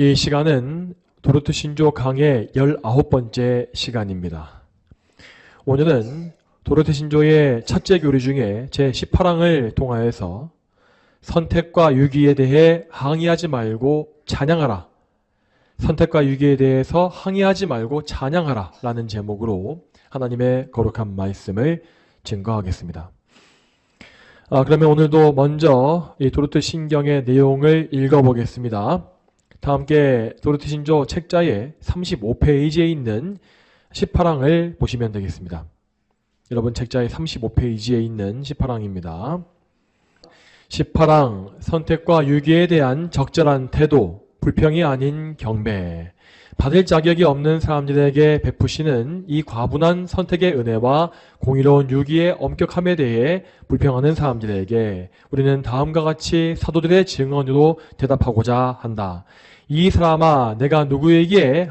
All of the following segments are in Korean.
이 시간은 도르트 신조 강의 19번째 시간입니다. 오늘은 도르트 신조의 첫째 교리 중에 제18항을 통하여서 선택과 유기에 대해 항의하지 말고 찬양하라. 선택과 유기에 대해서 항의하지 말고 찬양하라 라는 제목으로 하나님의 거룩한 말씀을 증거하겠습니다. 그러면 오늘도 먼저 이 도르트 신경의 내용을 읽어보겠습니다. 다 함께 도르트 신조 책자의 35페이지에 있는 18항을 보시면 되겠습니다. 여러분 책자의 35페이지에 있는 18항입니다. 18항 선택과 유기에 대한 적절한 태도, 불평이 아닌 경배. 받을 자격이 없는 사람들에게 베푸시는 이 과분한 선택의 은혜와 공의로운 유기의 엄격함에 대해 불평하는 사람들에게 우리는 다음과 같이 사도들의 증언으로 대답하고자 한다. 이 사람아, 내가 누구에게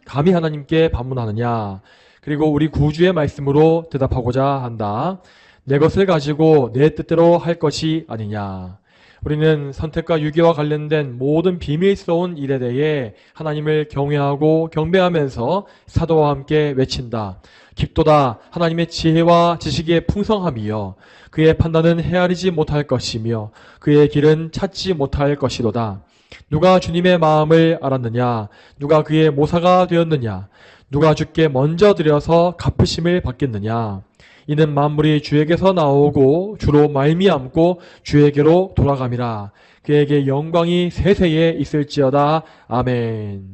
감히 하나님께 반문하느냐? 그리고 우리 구주의 말씀으로 대답하고자 한다. 내 것을 가지고 내 뜻대로 할 것이 아니냐? 우리는 선택과 유기와 관련된 모든 비밀스러운 일에 대해 하나님을 경외하고 경배하면서 사도와 함께 외친다. 깊도다 하나님의 지혜와 지식의 풍성함이여 그의 판단은 헤아리지 못할 것이며 그의 길은 찾지 못할 것이로다. 누가 주님의 마음을 알았느냐? 누가 그의 모사가 되었느냐? 누가 주께 먼저 드려서 갚으심을 받겠느냐? 이는 만물이 주에게서 나오고 주로 말미암고 주에게로 돌아감이라. 그에게 영광이 세세에 있을지어다. 아멘.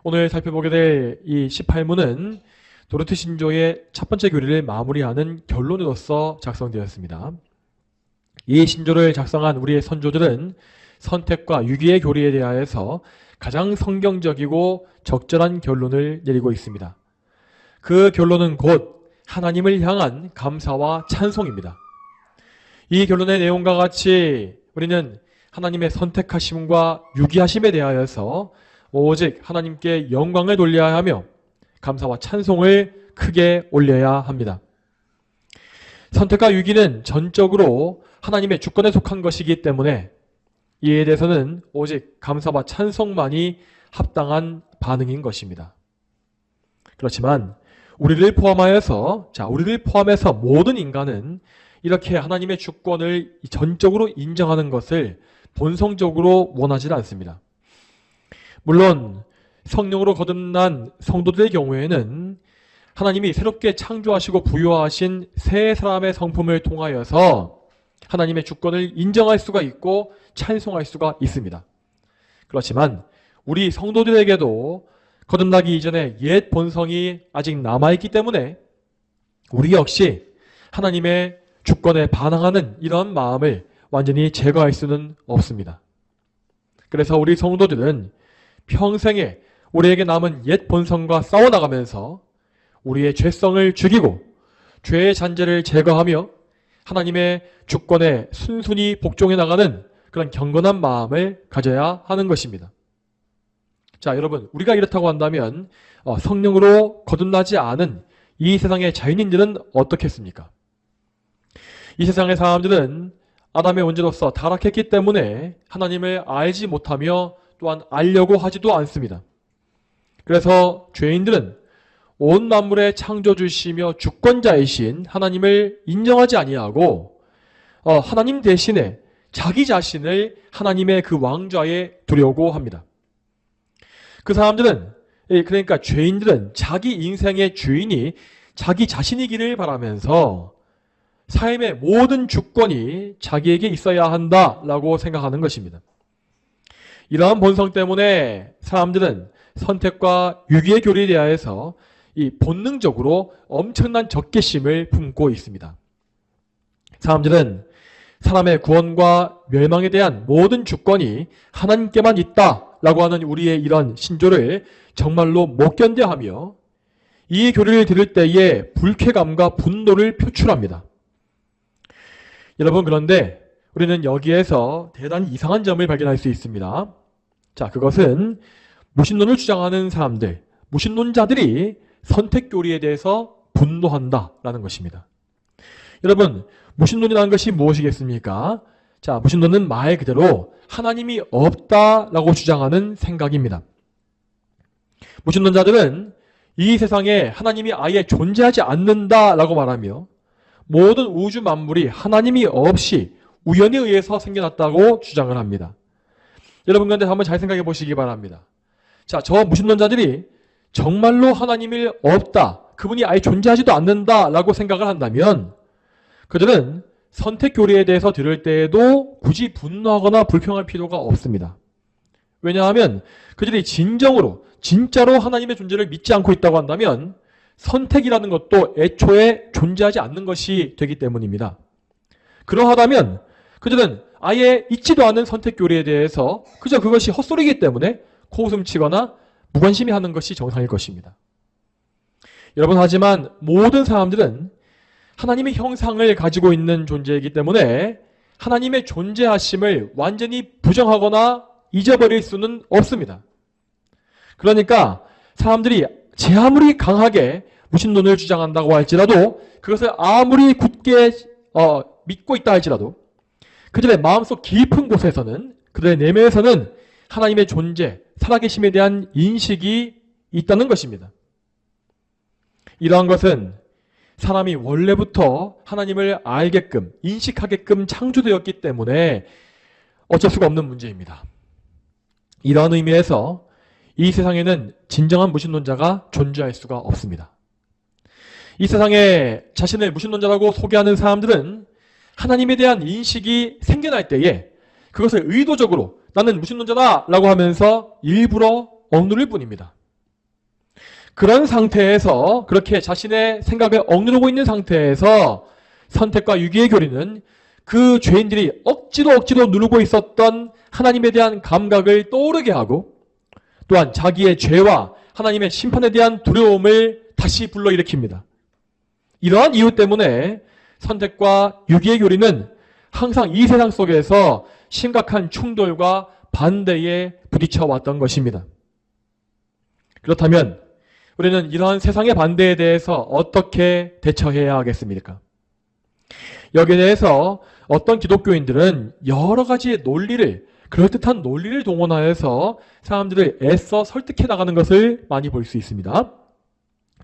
오늘 살펴보게 될 이 18문은 도르트 신조의 첫 번째 교리를 마무리하는 결론으로서 작성되었습니다. 이 신조를 작성한 우리의 선조들은 선택과 유기의 교리에 대하여서 가장 성경적이고 적절한 결론을 내리고 있습니다. 그 결론은 곧 하나님을 향한 감사와 찬송입니다. 이 결론의 내용과 같이 우리는 하나님의 선택하심과 유기하심에 대하여서 오직 하나님께 영광을 돌려야 하며 감사와 찬송을 크게 올려야 합니다. 선택과 유기는 전적으로 하나님의 주권에 속한 것이기 때문에 이에 대해서는 오직 감사와 찬송만이 합당한 반응인 것입니다. 그렇지만 우리를 포함해서 모든 인간은 이렇게 하나님의 주권을 전적으로 인정하는 것을 본성적으로 원하지 않습니다. 물론 성령으로 거듭난 성도들의 경우에는 하나님이 새롭게 창조하시고 부여하신 새 사람의 성품을 통하여서 하나님의 주권을 인정할 수가 있고 찬송할 수가 있습니다. 그렇지만 우리 성도들에게도 거듭나기 이전에 옛 본성이 아직 남아있기 때문에 우리 역시 하나님의 주권에 반항하는 이런 마음을 완전히 제거할 수는 없습니다. 그래서 우리 성도들은 평생에 우리에게 남은 옛 본성과 싸워나가면서 우리의 죄성을 죽이고 죄의 잔재를 제거하며 하나님의 주권에 순순히 복종해 나가는 그런 경건한 마음을 가져야 하는 것입니다. 자, 여러분, 우리가 이렇다고 한다면 성령으로 거듭나지 않은 이 세상의 자연인들은 어떻겠습니까? 이 세상의 사람들은 아담의 원죄로서 타락했기 때문에 하나님을 알지 못하며 또한 알려고 하지도 않습니다. 그래서 죄인들은 온 만물의 창조주시며 주권자이신 하나님을 인정하지 아니하고 하나님 대신에 자기 자신을 하나님의 그 왕좌에 두려고 합니다. 그 사람들은, 그러니까 죄인들은 자기 인생의 주인이 자기 자신이기를 바라면서 삶의 모든 주권이 자기에게 있어야 한다라고 생각하는 것입니다. 이러한 본성 때문에 사람들은 선택과 유기의 교리에 대하여서 이 본능적으로 엄청난 적개심을 품고 있습니다. 사람들은 사람의 구원과 멸망에 대한 모든 주권이 하나님께만 있다라고 하는 우리의 이런 신조를 정말로 못 견뎌하며 이 교리를 들을 때에 불쾌감과 분노를 표출합니다. 여러분, 그런데 우리는 여기에서 대단히 이상한 점을 발견할 수 있습니다. 자, 그것은 무신론을 주장하는 사람들, 무신론자들이 선택교리에 대해서 분노한다라는 것입니다. 여러분, 무신론이라는 것이 무엇이겠습니까? 자, 무신론은 말 그대로 하나님이 없다라고 주장하는 생각입니다. 무신론자들은 이 세상에 하나님이 아예 존재하지 않는다라고 말하며 모든 우주 만물이 하나님이 없이 우연에 의해서 생겨났다고 주장을 합니다. 여러분 그런데 한번 잘 생각해 보시기 바랍니다. 자, 저 무신론자들이 정말로 하나님이 없다, 그분이 아예 존재하지도 않는다라고 생각을 한다면 그들은 선택 교리에 대해서 들을 때에도 굳이 분노하거나 불평할 필요가 없습니다. 왜냐하면 그들이 진짜로 하나님의 존재를 믿지 않고 있다고 한다면 선택이라는 것도 애초에 존재하지 않는 것이 되기 때문입니다. 그러하다면 그들은 아예 있지도 않은 선택 교리에 대해서 그저 그것이 헛소리이기 때문에 코웃음치거나 무관심해 하는 것이 정상일 것입니다. 여러분, 하지만 모든 사람들은 하나님의 형상을 가지고 있는 존재이기 때문에 하나님의 존재하심을 완전히 부정하거나 잊어버릴 수는 없습니다. 그러니까 사람들이 제 아무리 강하게 무신론을 주장한다고 할지라도 그것을 아무리 굳게 믿고 있다 할지라도 그들의 마음속 깊은 곳에서는, 그들의 내면에서는 하나님의 존재, 살아계심에 대한 인식이 있다는 것입니다. 이러한 것은 사람이 원래부터 하나님을 알게끔, 인식하게끔 창조되었기 때문에 어쩔 수가 없는 문제입니다. 이러한 의미에서 이 세상에는 진정한 무신론자가 존재할 수가 없습니다. 이 세상에 자신을 무신론자라고 소개하는 사람들은 하나님에 대한 인식이 생겨날 때에 그것을 의도적으로 나는 무신론자다 라고 하면서 일부러 억누를 뿐입니다. 그런 상태에서, 그렇게 자신의 생각을 억누르고 있는 상태에서 선택과 유기의 교리는 그 죄인들이 억지로 누르고 있었던 하나님에 대한 감각을 떠오르게 하고 또한 자기의 죄와 하나님의 심판에 대한 두려움을 다시 불러일으킵니다. 이러한 이유 때문에 선택과 유기의 교리는 항상 이 세상 속에서 심각한 충돌과 반대에 부딪혀 왔던 것입니다. 그렇다면 우리는 이러한 세상의 반대에 대해서 어떻게 대처해야 하겠습니까? 여기에 대해서 어떤 기독교인들은 여러 가지의 논리를, 그럴듯한 논리를 동원하여서 사람들을 애써 설득해 나가는 것을 많이 볼 수 있습니다.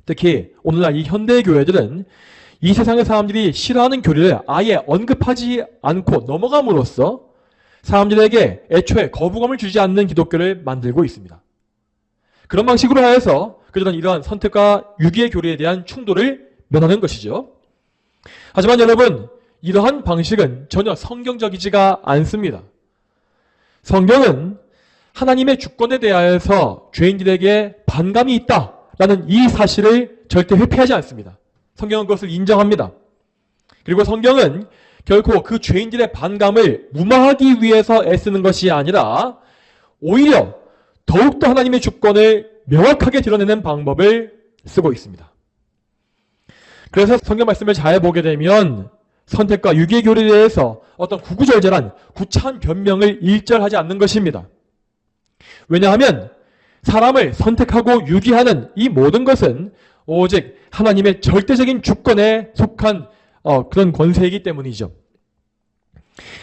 특히 오늘날 이 현대의 교회들은 이 세상의 사람들이 싫어하는 교리를 아예 언급하지 않고 넘어감으로써 사람들에게 애초에 거부감을 주지 않는 기독교를 만들고 있습니다. 그런 방식으로 하여서 그들은 이러한 선택과 유기의 교리에 대한 충돌을 면하는 것이죠. 하지만 여러분, 이러한 방식은 전혀 성경적이지가 않습니다. 성경은 하나님의 주권에 대하여서 죄인들에게 반감이 있다라는 이 사실을 절대 회피하지 않습니다. 성경은 그것을 인정합니다. 그리고 성경은 결코 그 죄인들의 반감을 무마하기 위해서 애쓰는 것이 아니라 오히려 더욱더 하나님의 주권을 명확하게 드러내는 방법을 쓰고 있습니다. 그래서 성경 말씀을 잘 보게 되면 선택과 유기의 교리에 대해서 어떤 구구절절한 구차한 변명을 일절하지 않는 것입니다. 왜냐하면 사람을 선택하고 유기하는 이 모든 것은 오직 하나님의 절대적인 주권에 속한 그런 권세이기 때문이죠.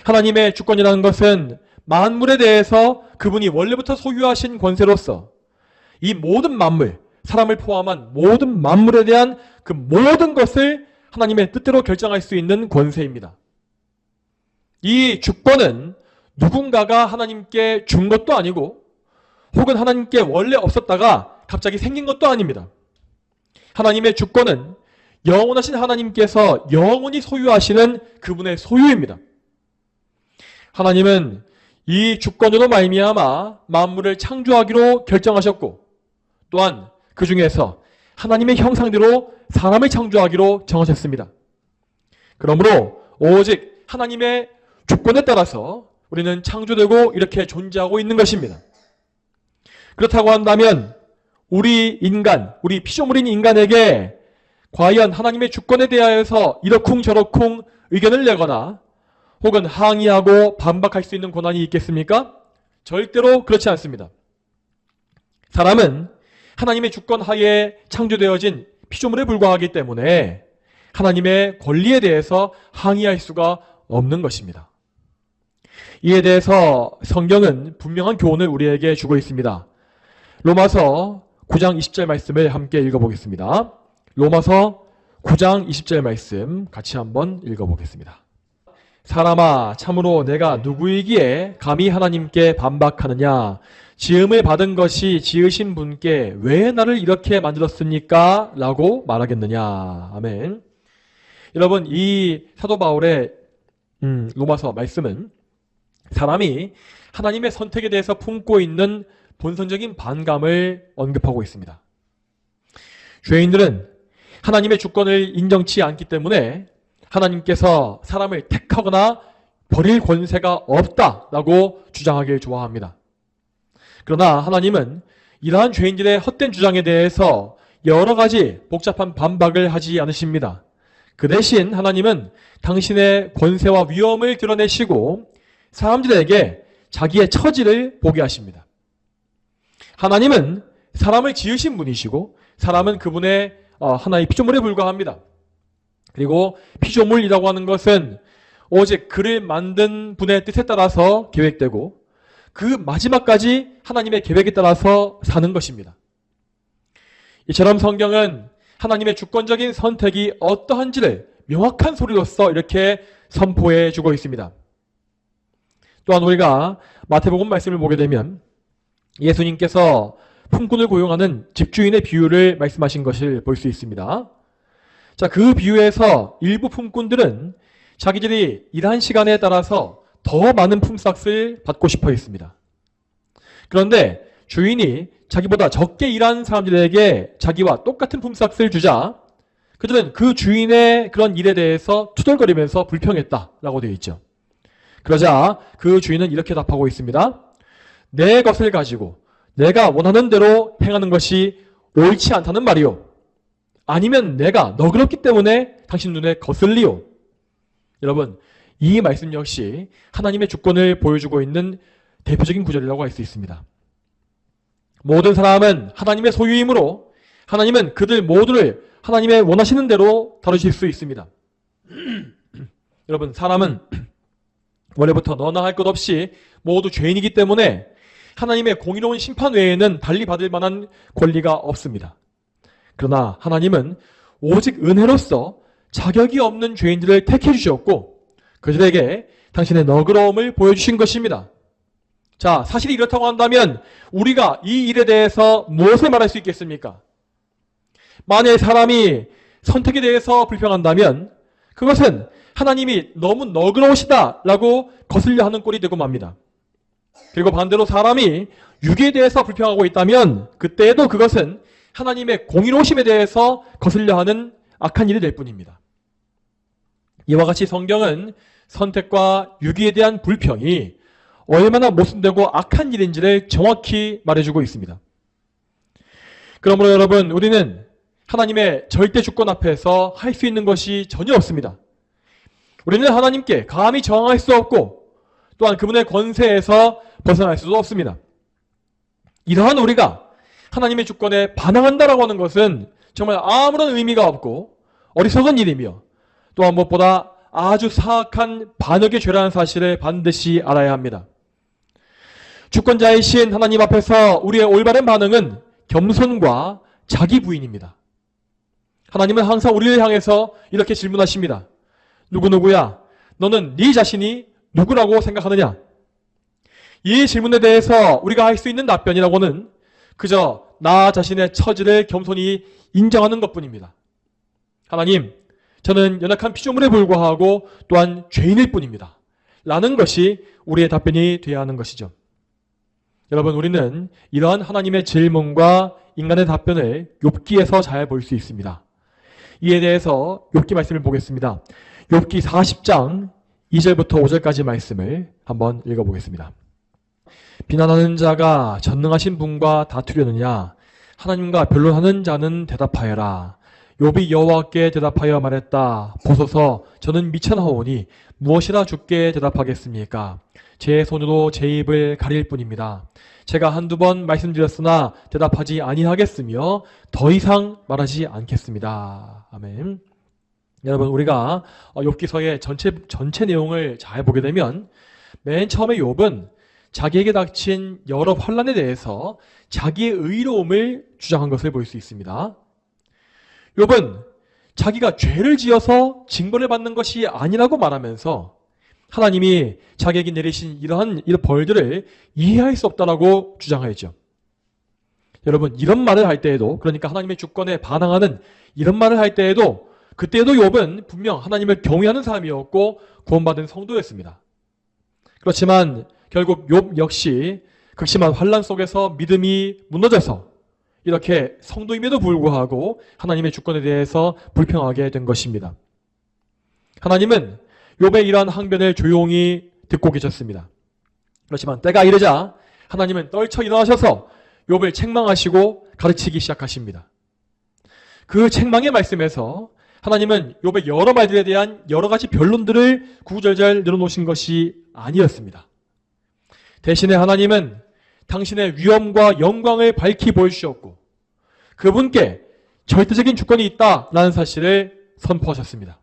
하나님의 주권이라는 것은 만물에 대해서 그분이 원래부터 소유하신 권세로서 이 모든 만물, 사람을 포함한 모든 만물에 대한 그 모든 것을 하나님의 뜻대로 결정할 수 있는 권세입니다. 이 주권은 누군가가 하나님께 준 것도 아니고 혹은 하나님께 원래 없었다가 갑자기 생긴 것도 아닙니다. 하나님의 주권은 영원하신 하나님께서 영원히 소유하시는 그분의 소유입니다. 하나님은 이 주권으로 말미암아 만물을 창조하기로 결정하셨고 또한 그 중에서 하나님의 형상대로 사람을 창조하기로 정하셨습니다. 그러므로 오직 하나님의 주권에 따라서 우리는 창조되고 이렇게 존재하고 있는 것입니다. 그렇다고 한다면 우리 인간, 우리 피조물인 인간에게 과연 하나님의 주권에 대하여서 이러쿵저러쿵 의견을 내거나 혹은 항의하고 반박할 수 있는 권한이 있겠습니까? 절대로 그렇지 않습니다. 사람은 하나님의 주권 하에 창조되어진 피조물에 불과하기 때문에 하나님의 권리에 대해서 항의할 수가 없는 것입니다. 이에 대해서 성경은 분명한 교훈을 우리에게 주고 있습니다. 로마서 9장 20절 말씀을 함께 읽어보겠습니다. 로마서 9장 20절 말씀 같이 한번 읽어보겠습니다. 사람아, 참으로 내가 누구이기에 감히 하나님께 반박하느냐? 지음을 받은 것이 지으신 분께 왜 나를 이렇게 만들었습니까? 라고 말하겠느냐. 아멘. 여러분, 이 사도 바울의 로마서 말씀은 사람이 하나님의 선택에 대해서 품고 있는 본성적인 반감을 언급하고 있습니다. 죄인들은 하나님의 주권을 인정치 않기 때문에 하나님께서 사람을 택하거나 버릴 권세가 없다라고 주장하길 좋아합니다. 그러나 하나님은 이러한 죄인들의 헛된 주장에 대해서 여러 가지 복잡한 반박을 하지 않으십니다. 그 대신 하나님은 당신의 권세와 위엄을 드러내시고 사람들에게 자기의 처지를 보게 하십니다. 하나님은 사람을 지으신 분이시고 사람은 그분의 하나의 피조물에 불과합니다. 그리고 피조물이라고 하는 것은 오직 그를 만든 분의 뜻에 따라서 계획되고 그 마지막까지 하나님의 계획에 따라서 사는 것입니다. 이처럼 성경은 하나님의 주권적인 선택이 어떠한지를 명확한 소리로서 이렇게 선포해 주고 있습니다. 또한 우리가 마태복음 말씀을 보게 되면 예수님께서 품꾼을 고용하는 집주인의 비유를 말씀하신 것을 볼 수 있습니다. 자, 그 비유에서 일부 품꾼들은 자기들이 일한 시간에 따라서 더 많은 품삯을 받고 싶어 했습니다. 그런데 주인이 자기보다 적게 일한 사람들에게 자기와 똑같은 품삯을 주자 그들은 그 주인의 그런 일에 대해서 투덜거리면서 불평했다라고 되어 있죠. 그러자 그 주인은 이렇게 답하고 있습니다. 내 것을 가지고 내가 원하는 대로 행하는 것이 옳지 않다는 말이요. 아니면 내가 너그럽기 때문에 당신 눈에 거슬리요. 여러분, 이 말씀 역시 하나님의 주권을 보여주고 있는 대표적인 구절이라고 할 수 있습니다. 모든 사람은 하나님의 소유이므로 하나님은 그들 모두를 하나님의 원하시는 대로 다루실 수 있습니다. 여러분, 사람은 원래부터 너나 할 것 없이 모두 죄인이기 때문에 하나님의 공의로운 심판 외에는 달리 받을 만한 권리가 없습니다. 그러나 하나님은 오직 은혜로서 자격이 없는 죄인들을 택해 주셨고 그들에게 당신의 너그러움을 보여주신 것입니다. 자, 사실이 이렇다고 한다면 우리가 이 일에 대해서 무엇을 말할 수 있겠습니까? 만일 사람이 선택에 대해서 불평한다면 그것은 하나님이 너무 너그러우시다라고 거슬려 하는 꼴이 되고 맙니다. 그리고 반대로 사람이 유기에 대해서 불평하고 있다면 그때에도 그것은 하나님의 공의로우심에 대해서 거슬려 하는 악한 일이 될 뿐입니다. 이와 같이 성경은 선택과 유기에 대한 불평이 얼마나 모순되고 악한 일인지를 정확히 말해주고 있습니다. 그러므로 여러분, 우리는 하나님의 절대 주권 앞에서 할 수 있는 것이 전혀 없습니다. 우리는 하나님께 감히 저항할 수 없고 또한 그분의 권세에서 벗어날 수도 없습니다. 이러한 우리가 하나님의 주권에 반항한다라고 하는 것은 정말 아무런 의미가 없고 어리석은 일이며 또한 무엇보다 아주 사악한 반역의 죄라는 사실을 반드시 알아야 합니다. 주권자이신 하나님 앞에서 우리의 올바른 반응은 겸손과 자기 부인입니다. 하나님은 항상 우리를 향해서 이렇게 질문하십니다. 누구누구야, 너는 네 자신이 누구라고 생각하느냐? 이 질문에 대해서 우리가 할 수 있는 답변이라고는 그저 나 자신의 처지를 겸손히 인정하는 것뿐입니다. 하나님, 저는 연약한 피조물에 불과하고 또한 죄인일 뿐입니다. 라는 것이 우리의 답변이 되어야 하는 것이죠. 여러분, 우리는 이러한 하나님의 질문과 인간의 답변을 욥기에서 잘 볼 수 있습니다. 이에 대해서 욥기 말씀을 보겠습니다. 욥기 40장 2절부터 5절까지 말씀을 한번 읽어보겠습니다. 비난하는 자가 전능하신 분과 다투려느냐? 하나님과 변론하는 자는 대답하여라. 욥이 여호와께 대답하여 말했다. 보소서, 저는 미천하오니 무엇이라 주께 대답하겠습니까? 제 손으로 제 입을 가릴 뿐입니다. 제가 한두 번 말씀드렸으나 대답하지 아니하겠으며 더 이상 말하지 않겠습니다. 아멘. 여러분, 우리가 욥기서의 전체 내용을 잘 보게 되면 맨 처음에 욥은 자기에게 닥친 여러 환난에 대해서 자기의 의로움을 주장한 것을 볼 수 있습니다. 욥은 자기가 죄를 지어서 징벌을 받는 것이 아니라고 말하면서 하나님이 자기에게 내리신 이러한 벌들을 이해할 수 없다라고 주장하였죠. 여러분, 이런 말을 할 때에도, 그러니까 하나님의 주권에 반항하는 이런 말을 할 때에도, 그때에도 욥은 분명 하나님을 경외하는 사람이었고 구원받은 성도였습니다. 그렇지만 결국 욥 역시 극심한 환난 속에서 믿음이 무너져서 이렇게 성도임에도 불구하고 하나님의 주권에 대해서 불평하게 된 것입니다. 하나님은 욥의 이러한 항변을 조용히 듣고 계셨습니다. 그렇지만 때가 이르자 하나님은 떨쳐 일어나셔서 욥을 책망하시고 가르치기 시작하십니다. 그 책망의 말씀에서 하나님은 욥의 여러 말들에 대한 여러 가지 변론들을 구구절절 늘어놓으신 것이 아니었습니다. 대신에 하나님은 당신의 위엄과 영광을 밝히 보여주셨고 그분께 절대적인 주권이 있다라는 사실을 선포하셨습니다.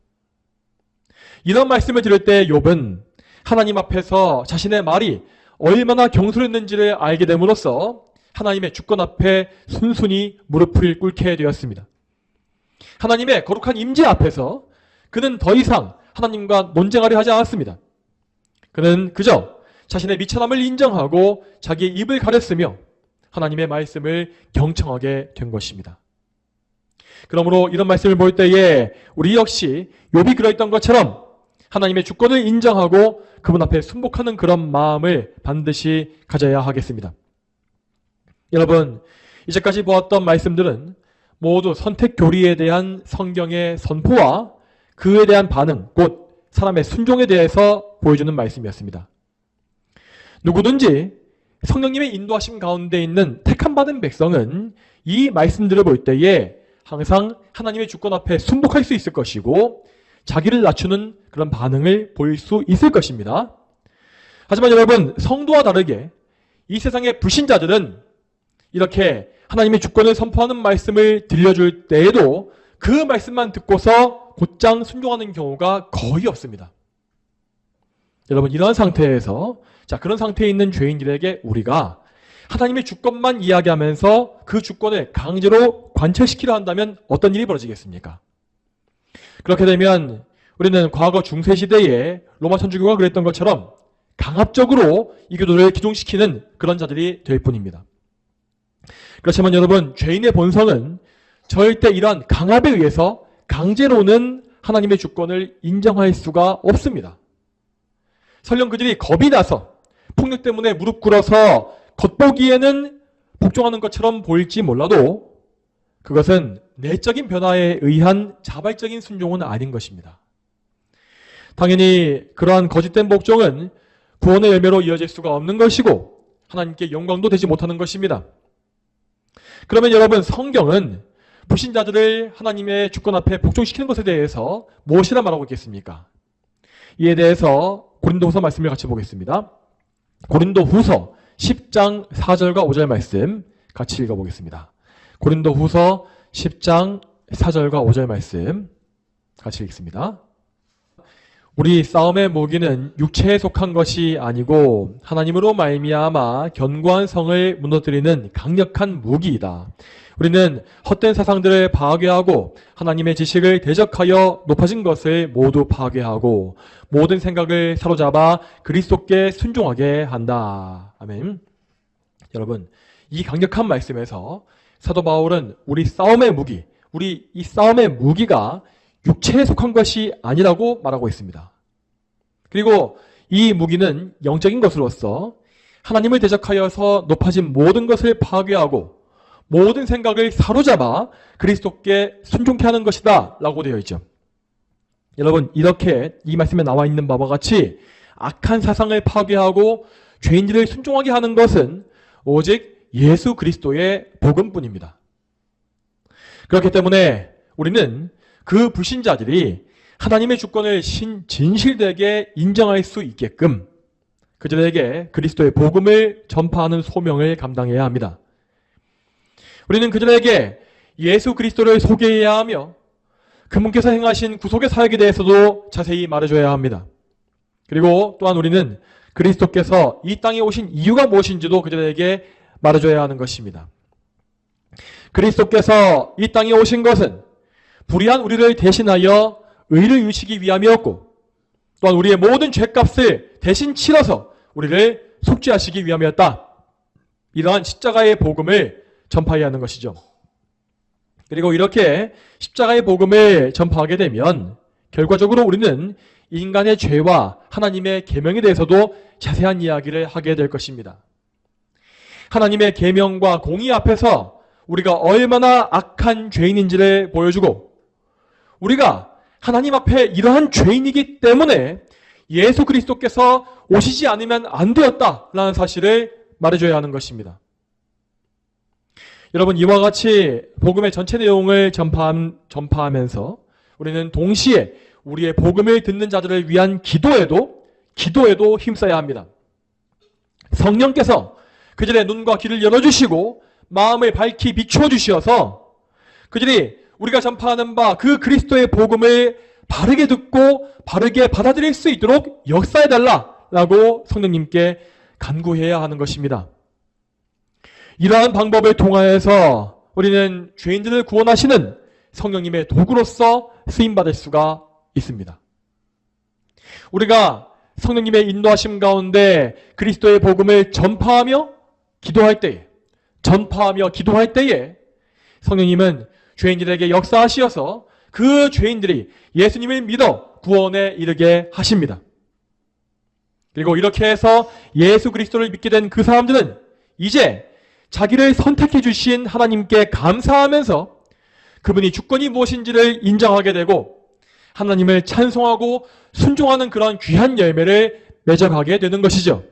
이런 말씀을 들을 때 욥은 하나님 앞에서 자신의 말이 얼마나 경솔했는지를 알게 됨으로써 하나님의 주권 앞에 순순히 무릎을 꿇게 되었습니다. 하나님의 거룩한 임재 앞에서 그는 더 이상 하나님과 논쟁하려 하지 않았습니다. 그는 그저 자신의 미천함을 인정하고 자기의 입을 가렸으며 하나님의 말씀을 경청하게 된 것입니다. 그러므로 이런 말씀을 볼 때에 우리 역시 욥이 그러했던 것처럼 하나님의 주권을 인정하고 그분 앞에 순복하는 그런 마음을 반드시 가져야 하겠습니다. 여러분, 이제까지 보았던 말씀들은 모두 선택 교리에 대한 성경의 선포와 그에 대한 반응, 곧 사람의 순종에 대해서 보여주는 말씀이었습니다. 누구든지 성령님의 인도하심 가운데 있는 택함 받은 백성은 이 말씀들을 볼 때에 항상 하나님의 주권 앞에 순복할 수 있을 것이고 자기를 낮추는 그런 반응을 보일 수 있을 것입니다. 하지만 여러분, 성도와 다르게 이 세상의 불신자들은 이렇게 하나님의 주권을 선포하는 말씀을 들려줄 때에도 그 말씀만 듣고서 곧장 순종하는 경우가 거의 없습니다. 여러분, 이러한 상태에서 그런 상태에 있는 죄인들에게 우리가 하나님의 주권만 이야기하면서 그 주권을 강제로 관철시키려 한다면 어떤 일이 벌어지겠습니까? 그렇게 되면 우리는 과거 중세시대에 로마 천주교가 그랬던 것처럼 강압적으로 이 교도를 기종시키는 그런 자들이 될 뿐입니다. 그렇지만 여러분, 죄인의 본성은 절대 이러한 강압에 의해서 강제로는 하나님의 주권을 인정할 수가 없습니다. 설령 그들이 겁이 나서 폭력 때문에 무릎 꿇어서 겉보기에는 복종하는 것처럼 보일지 몰라도 그것은 내적인 변화에 의한 자발적인 순종은 아닌 것입니다. 당연히 그러한 거짓된 복종은 구원의 열매로 이어질 수가 없는 것이고 하나님께 영광도 되지 못하는 것입니다. 그러면 여러분, 성경은 불신자들을 하나님의 주권 앞에 복종시키는 것에 대해서 무엇이라 말하고 있겠습니까? 이에 대해서 고린도후서 말씀을 같이 보겠습니다. 고린도후서 10장 4절과 5절 말씀 같이 읽어보겠습니다. 고린도후서 10장 4절과 5절 말씀 같이 읽습니다. 우리 싸움의 무기는 육체에 속한 것이 아니고 하나님으로 말미암아 견고한 성을 무너뜨리는 강력한 무기이다. 우리는 헛된 사상들을 파괴하고 하나님의 지식을 대적하여 높아진 것을 모두 파괴하고 모든 생각을 사로잡아 그리스도께 순종하게 한다. 아멘. 여러분, 이 강력한 말씀에서 사도 바울은 우리 싸움의 무기, 우리 이 싸움의 무기가 육체에 속한 것이 아니라고 말하고 있습니다. 그리고 이 무기는 영적인 것으로서 하나님을 대적하여서 높아진 모든 것을 파괴하고 모든 생각을 사로잡아 그리스도께 순종케 하는 것이다 라고 되어 있죠. 여러분, 이렇게 이 말씀에 나와 있는 바와 같이 악한 사상을 파괴하고 죄인들을 순종하게 하는 것은 오직 예수 그리스도의 복음뿐입니다. 그렇기 때문에 우리는 그 불신자들이 하나님의 주권을 진실되게 인정할 수 있게끔 그들에게 그리스도의 복음을 전파하는 소명을 감당해야 합니다. 우리는 그들에게 예수 그리스도를 소개해야 하며 그분께서 행하신 구속의 사역에 대해서도 자세히 말해줘야 합니다. 그리고 또한 우리는 그리스도께서 이 땅에 오신 이유가 무엇인지도 그들에게 말해줘야 하는 것입니다. 그리스도께서 이 땅에 오신 것은 불의한 우리를 대신하여 의를 이루시기 위함이었고, 또한 우리의 모든 죄값을 대신 치러서 우리를 속죄하시기 위함이었다. 이러한 십자가의 복음을 전파해야 하는 것이죠. 그리고 이렇게 십자가의 복음을 전파하게 되면 결과적으로 우리는 인간의 죄와 하나님의 계명에 대해서도 자세한 이야기를 하게 될 것입니다. 하나님의 계명과 공의 앞에서 우리가 얼마나 악한 죄인인지를 보여주고, 우리가 하나님 앞에 이러한 죄인이기 때문에 예수 그리스도께서 오시지 않으면 안 되었다라는 사실을 말해줘야 하는 것입니다. 여러분, 이와 같이 복음의 전체 내용을 전파하면서 우리는 동시에 우리의 복음을 듣는 자들을 위한 기도에도 힘써야 합니다. 성령께서 그들의 눈과 귀를 열어주시고 마음을 밝히 비추어 주셔서 그들이 우리가 전파하는 바 그 그리스도의 복음을 바르게 듣고 바르게 받아들일 수 있도록 역사해달라라고 성령님께 간구해야 하는 것입니다. 이러한 방법을 통하여서 우리는 죄인들을 구원하시는 성령님의 도구로서 쓰임받을 수가 있습니다. 우리가 성령님의 인도하심 가운데 그리스도의 복음을 전파하며 기도할 때에 성령님은 죄인들에게 역사하시어서 그 죄인들이 예수님을 믿어 구원에 이르게 하십니다. 그리고 이렇게 해서 예수 그리스도를 믿게 된 그 사람들은 이제 자기를 선택해 주신 하나님께 감사하면서 그분이 주권이 무엇인지를 인정하게 되고 하나님을 찬송하고 순종하는 그런 귀한 열매를 맺어가게 되는 것이죠.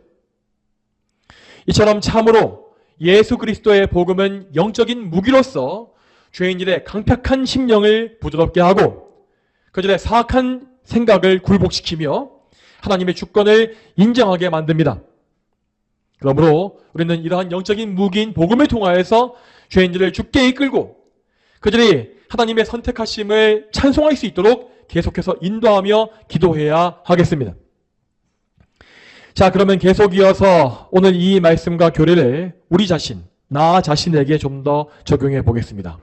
이처럼 참으로 예수 그리스도의 복음은 영적인 무기로서 죄인들의 강팍한 심령을 부드럽게 하고 그들의 사악한 생각을 굴복시키며 하나님의 주권을 인정하게 만듭니다. 그러므로 우리는 이러한 영적인 무기인 복음을 통하여서 죄인들을 주께 이끌고 그들이 하나님의 선택하심을 찬송할 수 있도록 계속해서 인도하며 기도해야 하겠습니다. 자, 그러면 계속 이어서 오늘 이 말씀과 교리를 우리 자신, 나 자신에게 좀 더 적용해 보겠습니다.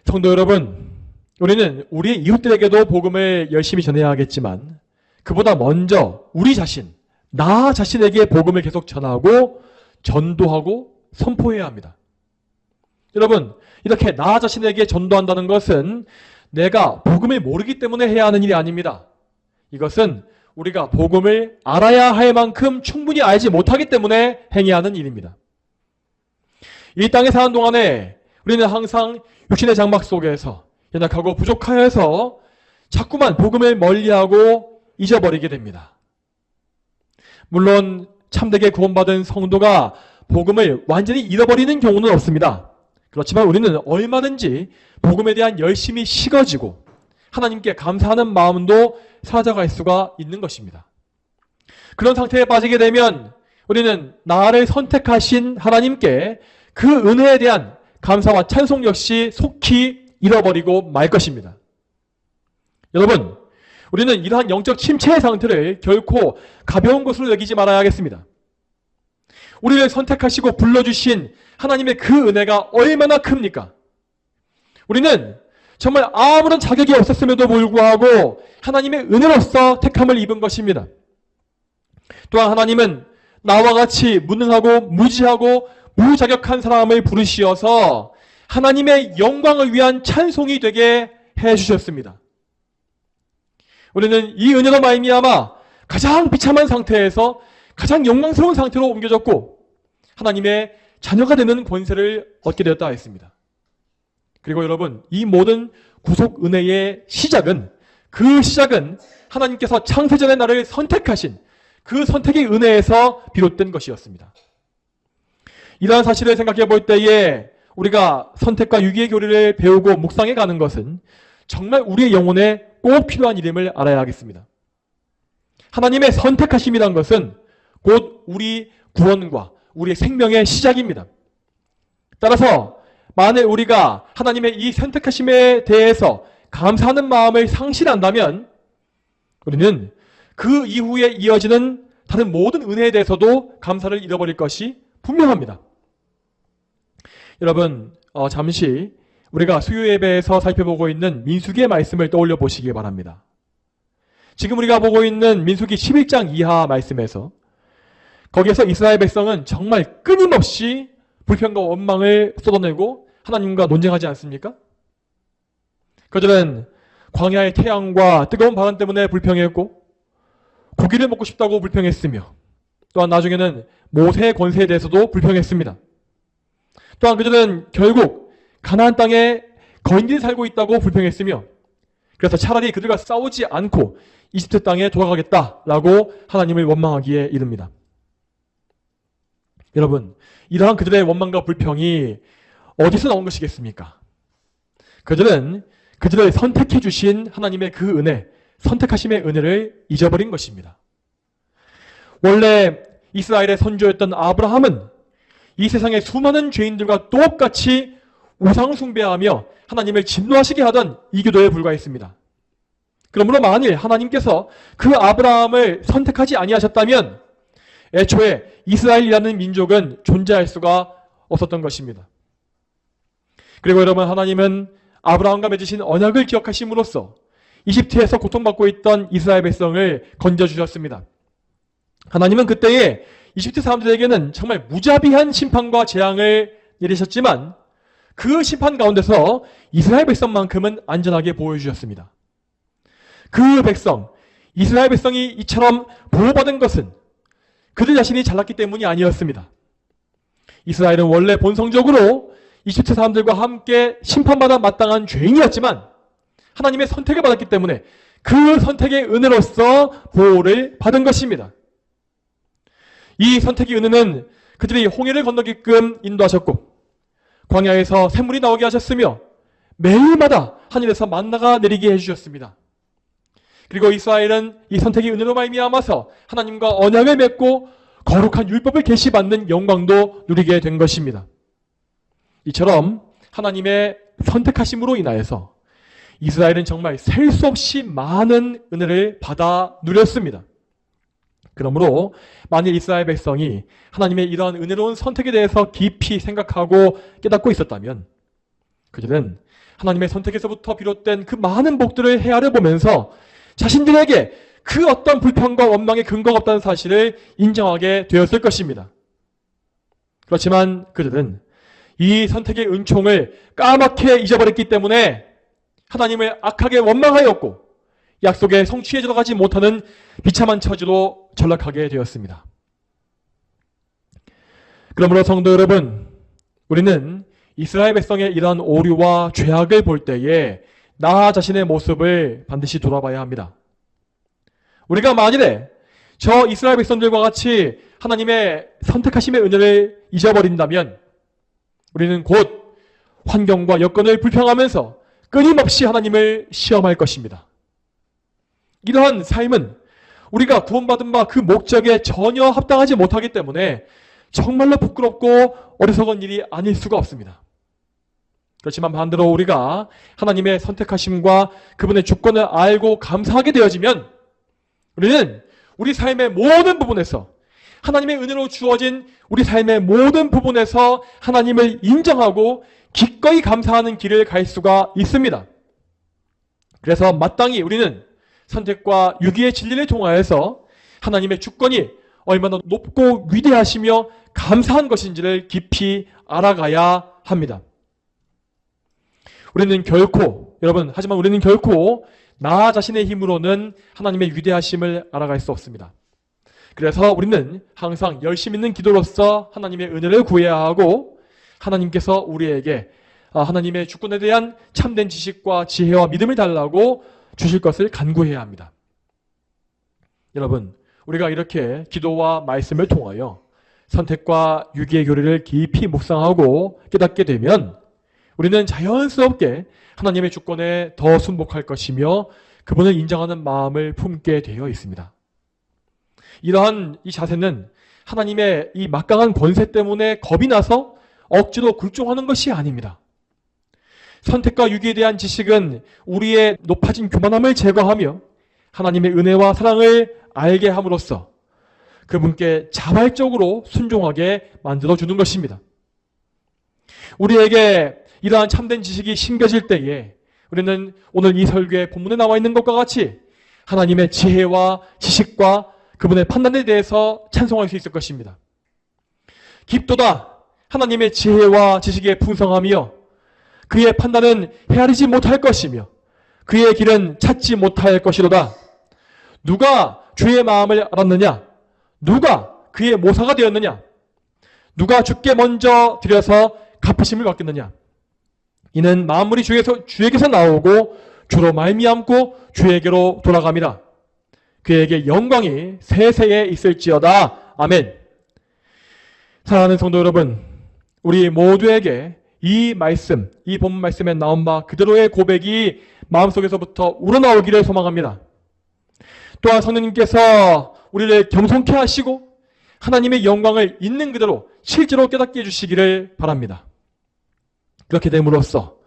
성도 여러분, 우리는 우리 이웃들에게도 복음을 열심히 전해야 하겠지만 그보다 먼저 우리 자신, 나 자신에게 복음을 계속 전하고 전도하고 선포해야 합니다. 여러분, 이렇게 나 자신에게 전도한다는 것은 내가 복음을 모르기 때문에 해야 하는 일이 아닙니다. 이것은 우리가 복음을 알아야 할 만큼 충분히 알지 못하기 때문에 행해야 하는 일입니다. 이 땅에 사는 동안에 우리는 항상 육신의 장막 속에서 연약하고 부족하여서 자꾸만 복음을 멀리하고 잊어버리게 됩니다. 물론 참되게 구원받은 성도가 복음을 완전히 잃어버리는 경우는 없습니다. 그렇지만 우리는 얼마든지 복음에 대한 열심이 식어지고 하나님께 감사하는 마음도 사라져갈 수가 있는 것입니다. 그런 상태에 빠지게 되면 우리는 나를 선택하신 하나님께 그 은혜에 대한 감사와 찬송 역시 속히 잃어버리고 말 것입니다. 여러분, 우리는 이러한 영적 침체의 상태를 결코 가벼운 것으로 여기지 말아야 하겠습니다. 우리를 선택하시고 불러주신 하나님의 그 은혜가 얼마나 큽니까? 우리는 정말 아무런 자격이 없었음에도 불구하고 하나님의 은혜로서 택함을 입은 것입니다. 또한 하나님은 나와 같이 무능하고 무지하고 무자격한 사람을 부르시어서 하나님의 영광을 위한 찬송이 되게 해주셨습니다. 우리는 이 은혜로 말미암아 가장 비참한 상태에서 가장 영광스러운 상태로 옮겨졌고 하나님의 자녀가 되는 권세를 얻게 되었다 했습니다. 그리고 여러분, 이 모든 구속 은혜의 시작은 하나님께서 창세전에 나를 선택하신 그 선택의 은혜에서 비롯된 것이었습니다. 이러한 사실을 생각해 볼 때에 우리가 선택과 유기의 교리를 배우고 묵상해 가는 것은 정말 우리의 영혼에 꼭 필요한 일임을 알아야 하겠습니다. 하나님의 선택하심이란 것은 곧 우리 구원과 우리의 생명의 시작입니다. 따라서 만일 우리가 하나님의 이 선택하심에 대해서 감사하는 마음을 상실한다면 우리는 그 이후에 이어지는 다른 모든 은혜에 대해서도 감사를 잃어버릴 것이 분명합니다. 여러분, 잠시 우리가 수요 예배에서 살펴보고 있는 민수기의 말씀을 떠올려 보시기 바랍니다. 지금 우리가 보고 있는 민수기 11장 이하 말씀에서 거기에서 이스라엘 백성은 정말 끊임없이 불평과 원망을 쏟아내고 하나님과 논쟁하지 않습니까? 그들은 광야의 태양과 뜨거운 바람 때문에 불평했고 고기를 먹고 싶다고 불평했으며 또한 나중에는 모세의 권세에 대해서도 불평했습니다. 또한 그들은 결국 가나안 땅에 거인들이 살고 있다고 불평했으며 그래서 차라리 그들과 싸우지 않고 이집트 땅에 돌아가겠다라고 하나님을 원망하기에 이릅니다. 여러분, 이러한 그들의 원망과 불평이 어디서 나온 것이겠습니까? 그들은 그들을 선택해 주신 하나님의 그 은혜, 선택하심의 은혜를 잊어버린 것입니다. 원래 이스라엘의 선조였던 아브라함은 이 세상의 수많은 죄인들과 똑같이 우상 숭배하며 하나님을 진노하시게 하던 이교도에 불과했습니다. 그러므로 만일 하나님께서 그 아브라함을 선택하지 아니하셨다면 애초에 이스라엘이라는 민족은 존재할 수가 없었던 것입니다. 그리고 여러분, 하나님은 아브라함과 맺으신 언약을 기억하심으로써 이집트에서 고통받고 있던 이스라엘 백성을 건져주셨습니다. 하나님은 그때에 이집트 사람들에게는 정말 무자비한 심판과 재앙을 내리셨지만 그 심판 가운데서 이스라엘 백성만큼은 안전하게 보호해주셨습니다. 그 백성, 이스라엘 백성이 이처럼 보호받은 것은 그들 자신이 잘났기 때문이 아니었습니다. 이스라엘은 원래 본성적으로 이집트 사람들과 함께 심판받아 마땅한 죄인이었지만 하나님의 선택을 받았기 때문에 그 선택의 은혜로서 보호를 받은 것입니다. 이 선택의 은혜는 그들이 홍해를 건너게끔 인도하셨고 광야에서 샘물이 나오게 하셨으며 매일마다 하늘에서 만나가 내리게 해주셨습니다. 그리고 이스라엘은 이 선택의 은혜로 말미암아서 하나님과 언약을 맺고 거룩한 율법을 계시받는 영광도 누리게 된 것입니다. 이처럼 하나님의 선택하심으로 인하여서 이스라엘은 정말 셀 수 없이 많은 은혜를 받아 누렸습니다. 그러므로 만일 이스라엘 백성이 하나님의 이러한 은혜로운 선택에 대해서 깊이 생각하고 깨닫고 있었다면 그들은 하나님의 선택에서부터 비롯된 그 많은 복들을 헤아려 보면서 자신들에게 그 어떤 불평과 원망의 근거가 없다는 사실을 인정하게 되었을 것입니다. 그렇지만 그들은 이 선택의 은총을 까맣게 잊어버렸기 때문에 하나님을 악하게 원망하였고 약속의 성취에 들어가지 못하는 비참한 처지로 전락하게 되었습니다. 그러므로 성도 여러분, 우리는 이스라엘 백성의 이러한 오류와 죄악을 볼 때에 나 자신의 모습을 반드시 돌아봐야 합니다. 우리가 만일에 저 이스라엘 백성들과 같이 하나님의 선택하심의 은혜를 잊어버린다면 우리는 곧 환경과 여건을 불평하면서 끊임없이 하나님을 시험할 것입니다. 이러한 삶은 우리가 구원받은 바 그 목적에 전혀 합당하지 못하기 때문에 정말로 부끄럽고 어리석은 일이 아닐 수가 없습니다. 그렇지만 반대로 우리가 하나님의 선택하심과 그분의 주권을 알고 감사하게 되어지면 우리는 우리 삶의 모든 부분에서 하나님의 은혜로 주어진 우리 삶의 모든 부분에서 하나님을 인정하고 기꺼이 감사하는 길을 갈 수가 있습니다. 그래서 마땅히 우리는 선택과 유기의 진리를 통하여서 하나님의 주권이 얼마나 높고 위대하시며 감사한 것인지를 깊이 알아가야 합니다. 하지만 우리는 결코 나 자신의 힘으로는 하나님의 위대하심을 알아갈 수 없습니다. 그래서 우리는 항상 열심 있는 기도로서 하나님의 은혜를 구해야 하고 하나님께서 우리에게 하나님의 주권에 대한 참된 지식과 지혜와 믿음을 달라고 주실 것을 간구해야 합니다. 여러분, 우리가 이렇게 기도와 말씀을 통하여 선택과 유기의 교리를 깊이 묵상하고 깨닫게 되면 우리는 자연스럽게 하나님의 주권에 더 순복할 것이며 그분을 인정하는 마음을 품게 되어 있습니다. 이러한 이 자세는 하나님의 이 막강한 권세 때문에 겁이 나서 억지로 굴종하는 것이 아닙니다. 선택과 유기에 대한 지식은 우리의 높아진 교만함을 제거하며 하나님의 은혜와 사랑을 알게 함으로써 그분께 자발적으로 순종하게 만들어주는 것입니다. 우리에게 이러한 참된 지식이 심겨질 때에 우리는 오늘 이 설교의 본문에 나와 있는 것과 같이 하나님의 지혜와 지식과 그분의 판단에 대해서 찬송할 수 있을 것입니다. 깊도다 하나님의 지혜와 지식의 풍성함이여 그의 판단은 헤아리지 못할 것이며 그의 길은 찾지 못할 것이로다. 누가 주의 마음을 알았느냐? 누가 그의 모사가 되었느냐? 누가 주께 먼저 드려서 갚으심을 받겠느냐? 이는 만물이 주에게서 나오고 주로 말미암고 주에게로 돌아감이라. 그에게 영광이 세세에 있을지어다. 아멘. 사랑하는 성도 여러분, 우리 모두에게 이 말씀, 이 본 말씀에 나온 바 그대로의 고백이 마음속에서부터 우러나오기를 소망합니다. 또한 성령님께서 우리를 겸손케 하시고 하나님의 영광을 있는 그대로 실제로 깨닫게 해주시기를 바랍니다. 그렇게 됨으로써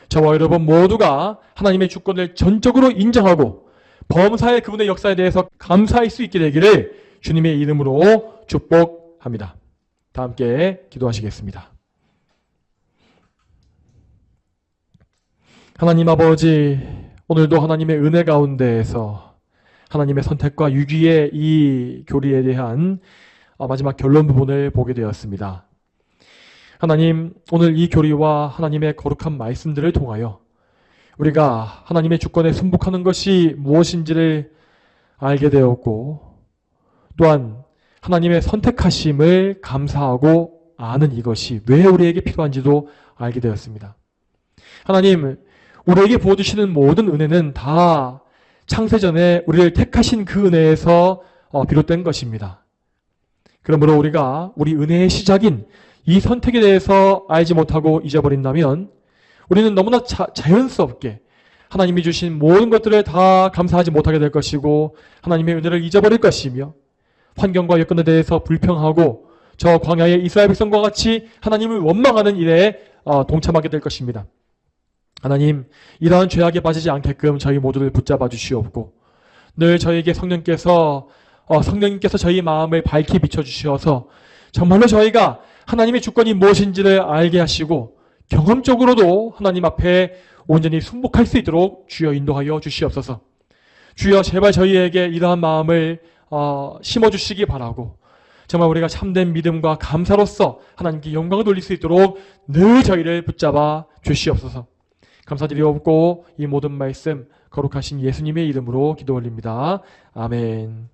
저와 여러분 모두가 하나님의 주권을 전적으로 인정하고 범사의 그분의 역사에 대해서 감사할 수 있게 되기를 주님의 이름으로 축복합니다. 다 함께 기도하시겠습니다. 하나님 아버지, 오늘도 하나님의 은혜 가운데에서 하나님의 선택과 유기의 이 교리에 대한 마지막 결론 부분을 보게 되었습니다. 하나님, 오늘 이 교리와 하나님의 거룩한 말씀들을 통하여 우리가 하나님의 주권에 순복하는 것이 무엇인지를 알게 되었고, 또한 하나님의 선택하심을 감사하고 아는 이것이 왜 우리에게 필요한지도 알게 되었습니다. 하나님, 우리에게 부어주시는 모든 은혜는 다 창세전에 우리를 택하신 그 은혜에서 비롯된 것입니다. 그러므로 우리가 우리 은혜의 시작인 이 선택에 대해서 알지 못하고 잊어버린다면 우리는 너무나 자연스럽게 하나님이 주신 모든 것들을 다 감사하지 못하게 될 것이고 하나님의 은혜를 잊어버릴 것이며 환경과 여건에 대해서 불평하고 저 광야의 이스라엘 백성과 같이 하나님을 원망하는 일에 동참하게 될 것입니다. 하나님, 이러한 죄악에 빠지지 않게끔 저희 모두를 붙잡아 주시옵고 늘 저에게 성령님께서 저희 마음을 밝히 비춰주셔서 정말로 저희가 하나님의 주권이 무엇인지를 알게 하시고 경험적으로도 하나님 앞에 온전히 순복할 수 있도록 주여 인도하여 주시옵소서. 주여 제발 저희에게 이러한 마음을 심어주시기 바라고 정말 우리가 참된 믿음과 감사로서 하나님께 영광을 돌릴 수 있도록 늘 저희를 붙잡아 주시옵소서. 감사드리옵고 이 모든 말씀 거룩하신 예수님의 이름으로 기도 올립니다. 아멘.